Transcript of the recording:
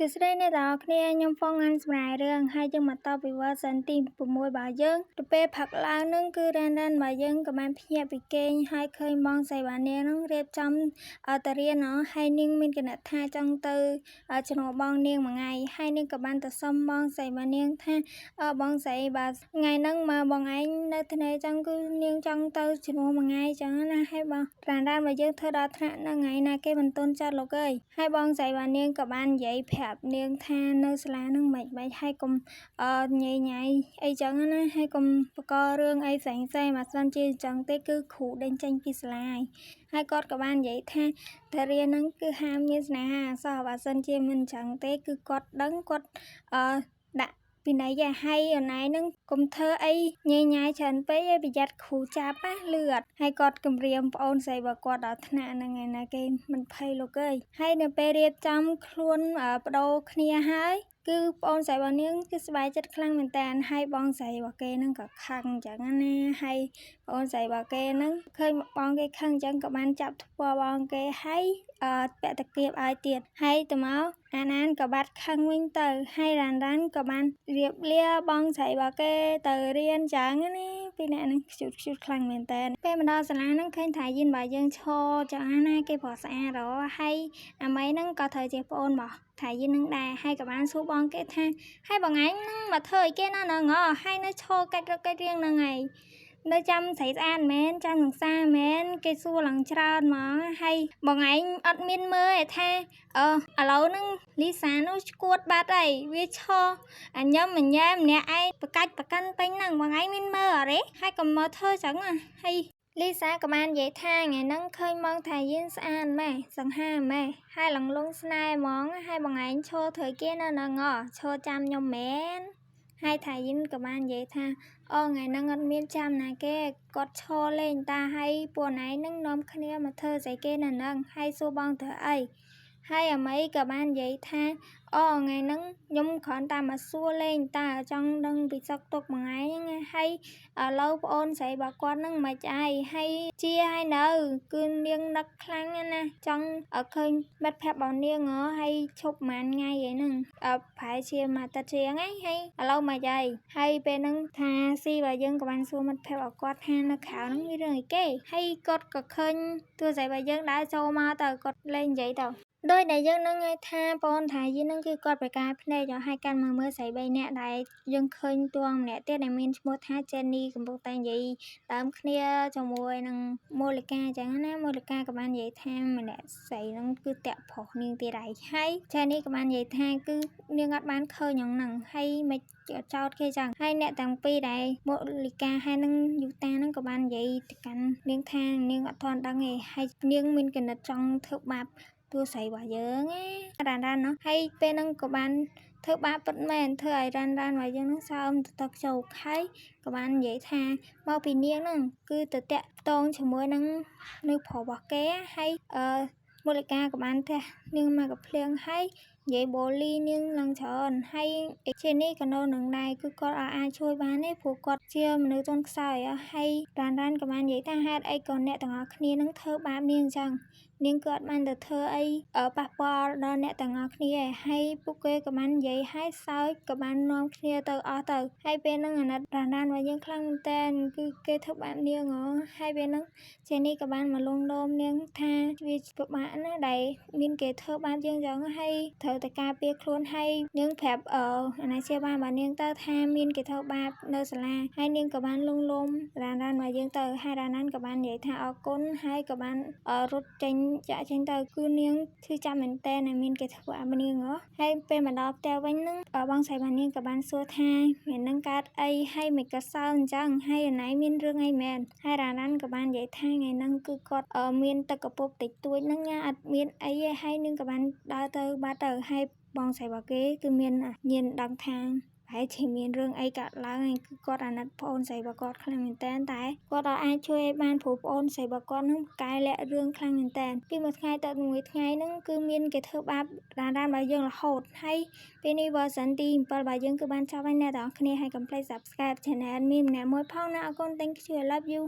សួស្តីអ្នកទាំងអស់គ្នាខ្ញុំហ្វុងអានសម្រាប់រឿងហើយយើងមកតពីវ៉ាសិនទី6របស់យើងទៅពេលផឹកឡើងនឹងគឺរ៉ានរបស់យើងក៏បានភ្ញាក់ពីគេងហើយឃើញបងស្រីបានាងនឹងរៀបចំទៅរៀនហើយនាងមានគណិតថាចង់ទៅជំនួសបងនាងមួយថ្ងៃហើយនាងក៏បានទៅសុំបងស្រីបានាងថាបងស្រីបើថ្ងៃហ្នឹងមកបងឯងនៅថ្នេរចឹងគឺនាងចង់ទៅជំនួសមួយថ្ងៃចឹងណាហើយបងរ៉ានរបស់យើងធ្វើដល់ថ្នាក់ហ្នឹងថ្ងៃណាគេមិនទុនចិត្តលោកអើយហើយបងស្រីបានាងក៏បាននិយាយប្រាប់នាងថានៅសាលានឹងមិនហើយកុំញ៉ៃញ៉ៃអីចឹងណាហើយកុំបករឿងអីផ្សេងបើសិនជាអញ្ចឹងទេគឺគ្រូដេញចេញពីសាលាហើយគាត់ក៏បាននិយាយថាតារានឹងគឺហាមមានស្នេហាសោះបើសិនជាមិនអញ្ចឹងទេគឺគាត់ដឹងគាត់ដាក់ពីណៃហើយអូនឯងនឹងកុំធ្វើអីញ៉ៃញ៉ៃច្រើនពេកឲ្យប្រយ័ត្នគ្រូចាប់ណាលឿនហើយគាត់គម្រាមប្អូនស្រីរបស់គាត់ដល់ថ្នាក់ហ្នឹងឯណាគេមិនភ័យលោកអើយហើយនៅពេលរៀបចំខ្លួនបដូរគ្នាហើយគឺប្អូនស្រីរបស់នាងគឺសប្បាយចិត្តខ្លាំងមែនតើហើយបងស្រីរបស់គេហ្នឹងក៏ខឹងអញ្ចឹងណាហើយប្អូនស្រីរបស់គេហ្នឹងឃើញបងគេខឹងអញ្ចឹងក៏បានចាប់ធ្វើបងគេហើយពាក់តាគៀបឲ្យទៀតហើយទៅមកអានក៏បាត់ខឹងវិញទៅហើយរ៉ានក៏បានរៀបលាបងស្រីរបស់គេទៅរៀនចឹងណាពីអ្នកហ្នឹងខ្ជូតខ្លាំងមែនតើពេលមកដល់សាលាហ្នឹងឃើញថាយិនរបស់យើងឈរចឹងណាគេប្រស្អាតរហើយអាមីហ្នឹងក៏ត្រូវជាប្អូនរបស់ថាយិននឹងដែរហើយក៏បានសួរបងគេថាហើយបងឯងនឹងមកធ្វើអីគេនៅនឹងហើយនៅឈរកាច់រកកាច់រៀងហ្នឹងឯងនៅចាំស្រីស្អាតមែនចាំនឹងសាមែនគេសួរឡើងច្រើនហ្មងហើយបងឯងអត់មានមើលឯថាឥឡូវហ្នឹងលីសានោះឈួតបាត់ហើយវាឈរអញញ៉ែម្នាក់ឯងប្រកាច់ប្រកាន់ពេញហ្នឹងបងឯងមានមើលអរេហើយកុំមកធ្វើចឹងហើយលីសាក៏បាននិយាយថាថ្ងៃហ្នឹងឃើញមកថាយិនស្អាតម៉ែសង្ហាម៉ែហើយឡងលងស្នេហ៍ហ្មងហើយបងឯងឈរធ្វើគេនៅនឹងឈរចាំខ្ញុំមែនហើយថាយិនក៏បាននិយាយថាថ្ងៃហ្នឹងអត់មានចាំណាគេគាត់ឈរលេងតាហើយពួកណៃហ្នឹងនាំគ្នាមកធ្វើស្អីគេនៅហ្នឹងហើយសួរបងធ្វើអីហើយអាមីក៏បាននិយាយថាថ្ងៃហ្នឹងខ្ញុំគ្រាន់តែមកសួរលេងតាចង់ដឹងពីសុខទុក្ខមួយថ្ងៃហ្នឹងហើយឥឡូវប្អូនស្រីរបស់គាត់ហ្នឹងមិនអីហើយជាហើយនៅគឺនាងនឹកខ្លាំងណាស់ចង់ឃើញមិត្តភក្តិរបស់នាងហើយឈប់ប្រហែលថ្ងៃឯហ្នឹងប្រហែលជាមួយអាទិត្យជាងហើយឥឡូវមិនអីហើយពេលហ្នឹងថាស៊ីរបស់យើងក៏បានសួរមិត្តភក្តិរបស់គាត់ថានៅក្រៅហ្នឹងមានរឿងអីគេហើយគាត់ក៏ឃើញទូរស័ព្ទរបស់យើងដើរចូលមកទៅគាត់លេងនិយាយទៅដោយដែលយើងនឹងថាបងថាយីនឹងគឺគាត់ប្រកាសភ្នែកឲ្យកាន់មកមើលស្រី3នាក់ដែលយើងឃើញតួម្នាក់ទៀតដែលមានឈ្មោះថា Jenny កំពុងតែនិយាយដើមគ្នាជាមួយនឹងមូលិកាអញ្ចឹងណាមូលិកាក៏បាននិយាយថាម្នាក់ស្រីនឹងគឺតាក់ប្រុសនាងទៀតហើយ Jenny ក៏បាននិយាយថាគឺនាងអត់បានឃើញហ្នឹងហើយមិនចោតគេចឹងហើយអ្នកទាំងពីរដែលមូលិកាហើយនឹងយូតាហ្នឹងក៏បាននិយាយទៅកាន់នាងថានាងអត់ទាន់ដឹងទេហើយនាងមានគណិតចង់ធ្វើបាបតួស្រីរបស់យើងរ៉ានណោះហើយពេលហ្នឹងក៏បានធ្វើបាបពិតមែនធ្វើឲ្យរ៉ានរបស់យើងហ្នឹងសើមទៅទឹកជោគហើយក៏បាននិយាយថាមកពីនាងហ្នឹងគឺទៅតាក់តងជាមួយនឹងនៅប្រុសរបស់គេហើយមូលិកាក៏បានទះនាងមកកំភ្លៀងហើយនិយាយបូលីនាងឡើងច្រើនហើយជានេះក៏នៅនឹងដែរគឺគាត់អាចជួយបានទេព្រោះគាត់ជាមនុស្សទន់ខ្សោយហើយរ៉ានក៏បាននិយាយថាហេតុអីក៏អ្នកទាំងអស់គ្នានឹងធ្វើបាបនាងអញ្ចឹងនាងក៏អត់បានទៅធ្វើអីប៉ះពាល់ដល់អ្នកទាំងអស់គ្នាហើយពួកគេក៏បាននិយាយហើយសើចក៏បាននាំគ្នាទៅអស់ទៅហើយពេលហ្នឹងអាណិតរ៉ានរបស់យើងខ្លាំងមែនតើគឺគេធ្វើបាបនាងហើយពេលហ្នឹងចេនីក៏បានមកលងលោមនាងថាវាពិបាកណាស់ដែលមានគេធ្វើបាបយើងអញ្ចឹងហើយត្រូវតែការពារខ្លួនហើយនាងប្រាប់អាណាជាបាននាងទៅថាមានគេធ្វើបាបនៅសាលាហើយនាងក៏បានលងលោមរ៉ានរបស់យើងទៅហើយរ៉ានក៏បាននិយាយថាអរគុណហើយក៏បានរត់ចេញចាក់ចេញទៅគឺនាងឈឺចាប់មែនតើមានគេធ្វើអាបនាងហើយពេលមកដល់ផ្ទះវិញហ្នឹងបងស្រីរបស់នាងក៏បានសួរថាមាននឹងកើតអីហើយមិនក៏សើអញ្ចឹងហើយណៃមានរឿងអីមែនហើយរ៉ានក៏បាននិយាយថាថ្ងៃហ្នឹងគឺគាត់មានទឹកកពប់តិចតួចហ្នឹងអត់មានអីទេហើយនាងក៏បានដើរទៅបាត់ទៅហើយបងស្រីរបស់គេគឺមានញៀនដឹងថាហើយជាមានរឿងអីកើតឡើងហើយគឺគាត់អាណិតប្អូនស្រីរបស់គាត់ខ្លាំងមែនតើតែគាត់អាចជួយឲ្យបានព្រោះប្អូនស្រីរបស់គាត់នឹងកែលាក់រឿងខ្លាំងមែនតើពីមួយថ្ងៃទៅមួយថ្ងៃហ្នឹងគឺមានគេធ្វើបាបរ៉ានរបស់យើងរហូតហើយពេលនេះ version ទី7របស់យើងគឺបានចប់ហើយអ្នកទាំងអស់គ្នាហើយកុំភ្លេច subscribe channel មានម្នាក់មួយផងណាអរគុណ thank you I love you